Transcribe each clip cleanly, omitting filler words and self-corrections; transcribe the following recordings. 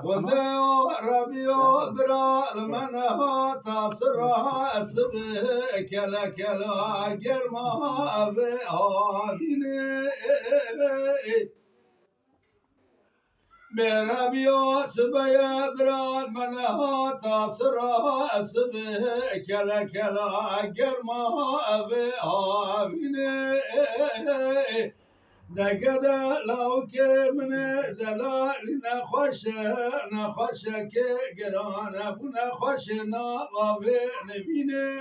خدا ربی برا المنها تصرها اسبه کلا کلا گرما به آبینه بربی اسبه برا المنها تصرها اسبه کلا کلا گرما به آبینه دگده لو که من دلالی نخوشه که گرانه بو نخوشه نوابه نبینه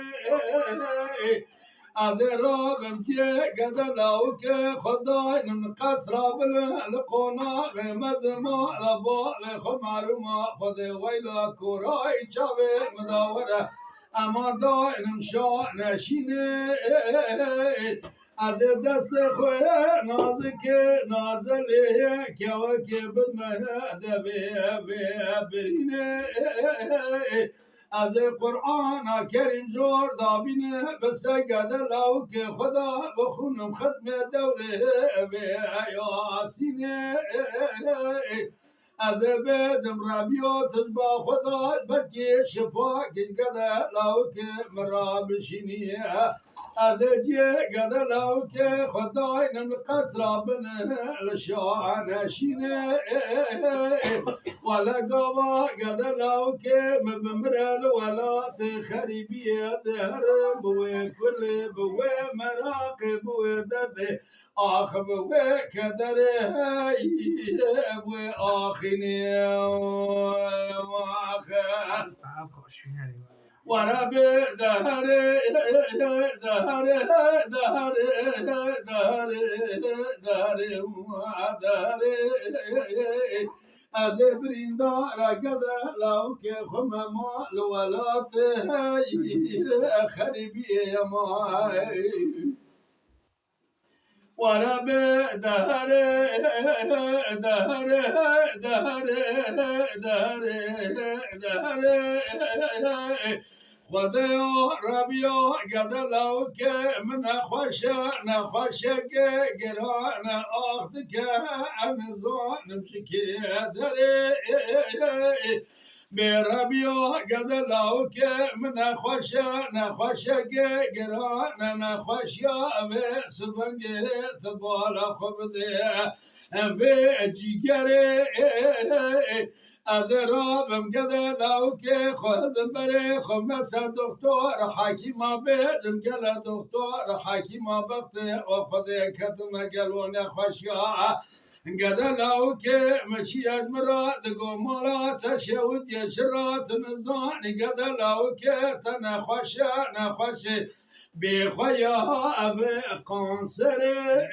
از رابم که گده لو که خدای نم قصر بالقونا به مزما لبا خو معلومه خود ویلا کورای چاوه مداوره اما داینم شا نشینه از دست خوی نازک نازله که بدمه دبه برینه از قرآن کریم جور دابینه بس گده لو که خدا بخونم ختم دوره به یاسینه از بدم ربیو تجبا خدا بکی شفا کش گده لو که مرا بشینیه از جه گده لو که خدای نم قصر بنه لشانشینه ولا گوا گده لو که مبمرل ولات خریبیه زهر بوی کل بوی مراق بوی درد آخ بوی کدره بوی آخینه آخر ورب دهره دهره دهره دهره دهره از بریندا رگده لو که خم مال ولات خریبی ما ورب دهره دهره دهره دهره دهره خدا ربیا گده لو که من نخوشه که گرانه آخد که امزانم شکی داره به ربیا گده لو که من نخوشه که گرانه نخوشیا به سبنگه تبالا خوب ده به جیگره از رابم گده لو که خودم بره خمس دکتر حکیما بدم گله دکتر حکیما بخت و خود کتم گلون خوشیا گده لو که مشی اجمرا دگو مالا تشود یشرات نزانی گده لو که نخوشه بی خویا به قانسره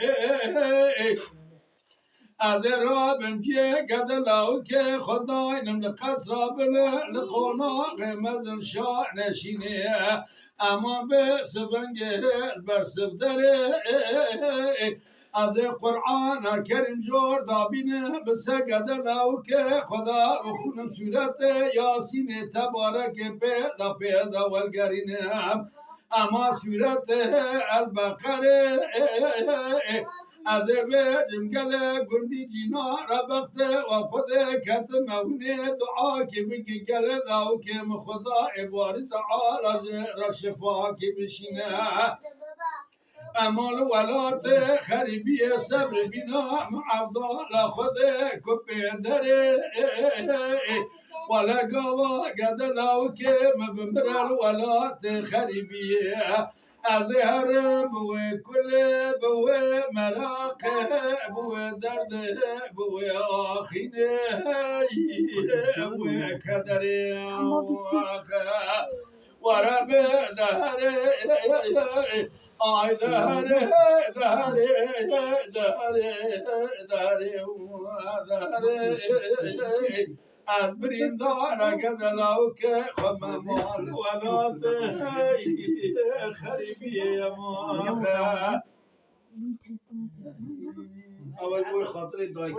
از رابم که گده لو که خدای نم لقصر بله لقناق مزن شا نشینه اما به سبنگه برسف داره از قرآن کریم جور دابینه بسه گده لو که خدا بخونم صورت یاسین تبارک پیدا والگرینه اما صورت البقره از جمگل گندی جینا ربخت و خود کتمونه دعا که بگی گل داو که خدا عبارت تعالی را شفا که بشینه امال ولات خریبی صبر بینا عبدال خود کپی دره ولا گوا گدلاو که مبمرل ولات خریبی از هر بوی کل بوی مراق بوی درد بوی آخینه بوی کدره ورب دهره آی دهره دهره دهره دهره دهره از بریندار گدلاو که خم مال ولات خریبی ما اول بوی خاطر دای